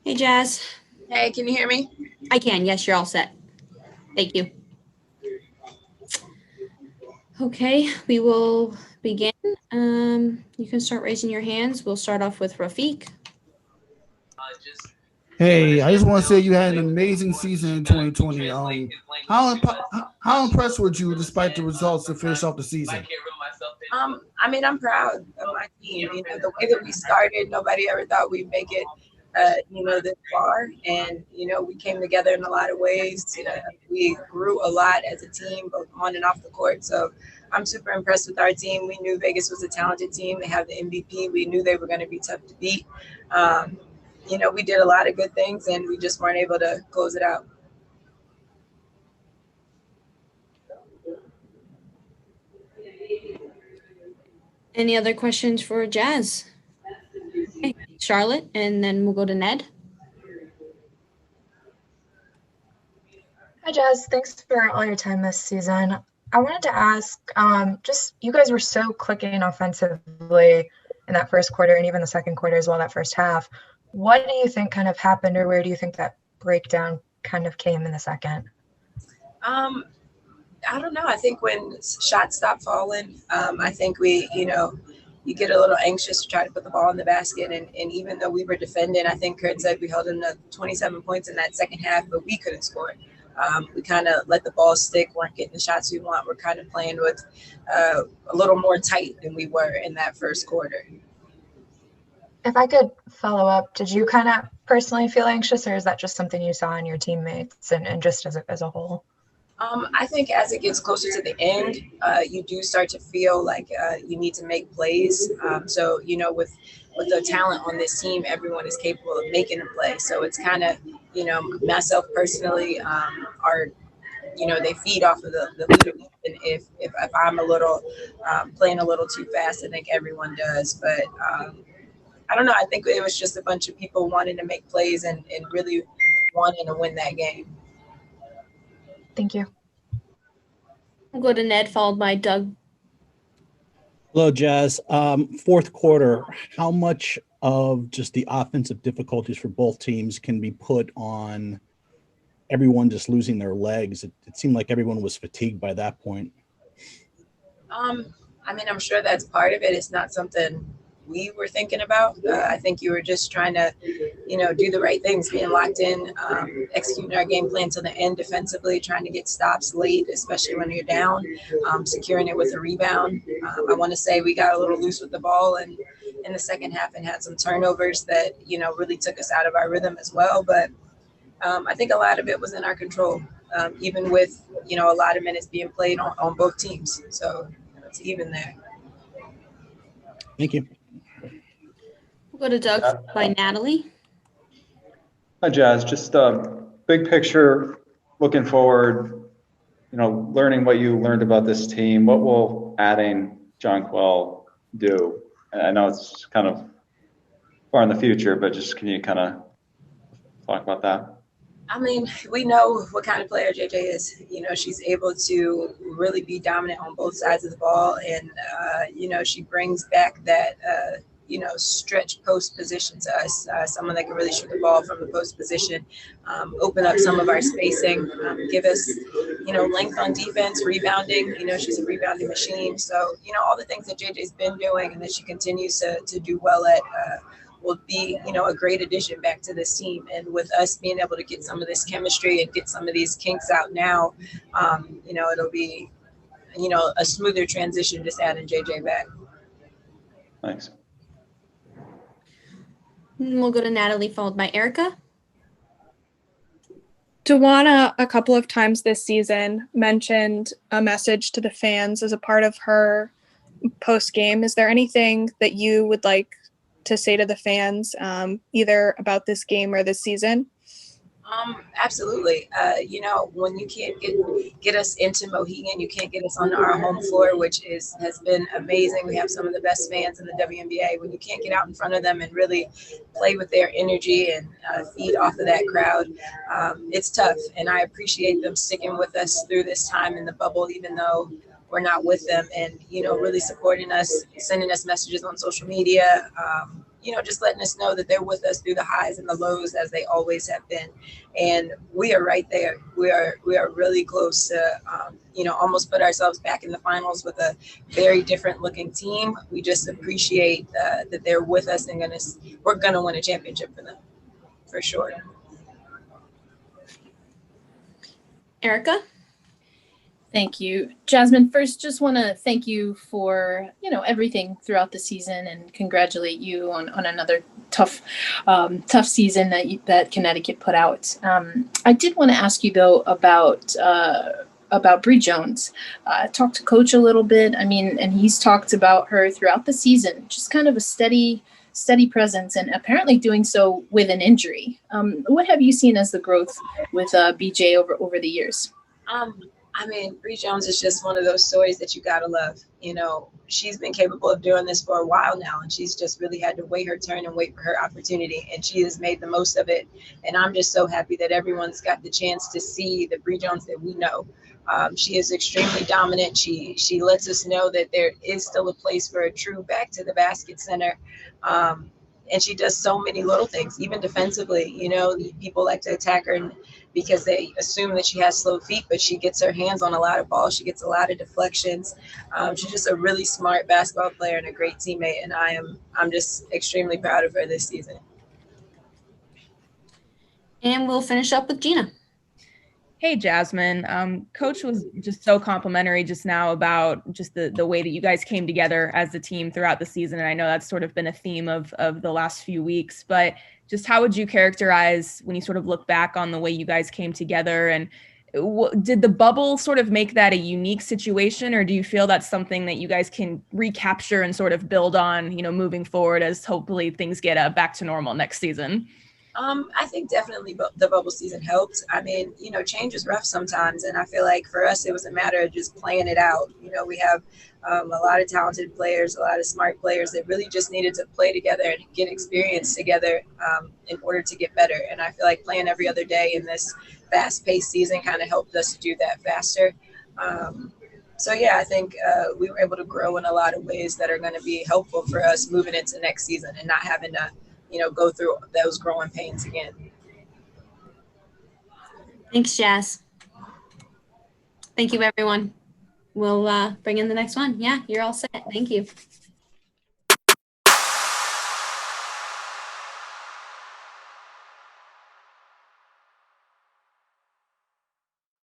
Hey, Jazz. Hey, can you hear me? I can. Yes, you're all set. Thank you. Okay, we will begin. You can start raising your hands. We'll start off with Rafiq. Hey, I just want to say you had an amazing season in 2020. How impressed were you despite the results to finish off the season? I'm proud of my team. The way that we started, nobody ever thought we'd make it, this far. And, we came together in a lot of ways. We grew a lot as a team, both on and off the court. So I'm super impressed with our team. We knew Vegas was a talented team. They have the MVP. We knew they were going to be tough to beat. We did a lot of good things, and we just weren't able to close it out. Any other questions for Jazz? Okay, Charlotte, and then we'll go to Ned. Hi, Jazz. Thanks for all your time this season. I wanted to ask, just you guys were so clicking offensively in that first quarter and even the second quarter as well, that first half. What do you think kind of happened, or where do you think that breakdown kind of came in the second? I don't know. I think when shots stop falling, I think you get a little anxious to try to put the ball in the basket. And even though we were defending, I think Kurt said we held them to 27 points in that second half, but we couldn't score. We kind of let the ball stick, weren't getting the shots we want. We're kind of playing with a little more tight than we were in that first quarter. If I could follow up, did you kind of personally feel anxious, or is that just something you saw in your teammates and just as a whole? I think as it gets closer to the end, you do start to feel like you need to make plays. So, with the talent on this team, everyone is capable of making a play. So it's kind of, myself personally, they feed off of the leadership. And if I'm a little playing a little too fast, I think everyone does. But I don't know. I think it was just a bunch of people wanting to make plays and really wanting to win that game. Thank you. We'll go to Ned, followed by Doug. Hello, Jazz. Fourth quarter, how much of just the offensive difficulties for both teams can be put on everyone just losing their legs? It seemed like everyone was fatigued by that point. I'm sure that's part of it. It's not something we were thinking about. I think you were just trying to, do the right things, being locked in, executing our game plan to the end defensively, trying to get stops late, especially when you're down, securing it with a rebound. I want to say we got a little loose with the ball and in the second half and had some turnovers that, really took us out of our rhythm as well. But I think a lot of it was in our control, even with, a lot of minutes being played on both teams. So it's even there. Thank you. We'll go to Doug by Natalie. Hi, Jazz. Just big picture, looking forward, learning what you learned about this team. What will adding Jonquel do? I know it's kind of far in the future, but just can you kind of talk about that? We know what kind of player JJ is. She's able to really be dominant on both sides of the ball. And, she brings back that, stretch post position to us. Someone that can really shoot the ball from the post position, open up some of our spacing, give us, length on defense, rebounding. She's a rebounding machine. So, all the things that JJ's been doing and that she continues to do well at, will be, a great addition back to this team. And with us being able to get some of this chemistry and get some of these kinks out now, it'll be, a smoother transition just adding JJ back. Thanks. We'll go to Natalie, followed by Erica. Dawana, a couple of times this season, mentioned a message to the fans as a part of her post-game. Is there anything that you would like to say to the fans, either about this game or this season? Absolutely. When you can't get us into Mohegan, you can't get us on our home floor, which has been amazing. We have some of the best fans in the WNBA. When you can't get out in front of them and really play with their energy and feed off of that crowd, it's tough. And I appreciate them sticking with us through this time in the bubble, even though we're not with them, and, really supporting us, sending us messages on social media, just letting us know that they're with us through the highs and the lows as they always have been. And we are right there. We are really close to, almost put ourselves back in the finals with a very different looking team. We just appreciate that they're with us, and we're going to win a championship for them, for sure. Erica? Thank you. Jasmine, first, just want to thank you for, everything throughout the season and congratulate you on another tough season that Connecticut put out. I did want to ask you, though, about Bree Jones. Talked to Coach a little bit. And he's talked about her throughout the season, just kind of a steady presence, and apparently doing so with an injury. What have you seen as the growth with BJ over the years? Bree Jones is just one of those stories that you gotta love. She's been capable of doing this for a while now, and she's just really had to wait her turn and wait for her opportunity, and she has made the most of it. And I'm just so happy that everyone's got the chance to see the Bree Jones that we know. She is extremely dominant. She lets us know that there is still a place for a true back to the basket center. And she does so many little things, even defensively. People like to attack her because they assume that she has slow feet, but she gets her hands on a lot of balls. She gets a lot of deflections. She's just a really smart basketball player and a great teammate, and I'm just extremely proud of her this season. And we'll finish up with Gina. Hey, Jasmine. Coach was just so complimentary just now about just the way that you guys came together as a team throughout the season. And I know that's sort of been a theme of the last few weeks, but just how would you characterize when you sort of look back on the way you guys came together? And did the bubble sort of make that a unique situation, or do you feel that's something that you guys can recapture and sort of build on, moving forward as hopefully things get back to normal next season? I think definitely the bubble season helped. Change is rough sometimes, and I feel like for us, it was a matter of just playing it out. We have a lot of talented players, a lot of smart players that really just needed to play together and get experience together in order to get better. And I feel like playing every other day in this fast-paced season kind of helped us do that faster. I think we were able to grow in a lot of ways that are going to be helpful for us moving into next season and not having to go through those growing pains again. Thanks, Jasz. Thank you, everyone. We'll bring in the next one. Yeah, you're all set. Thank you.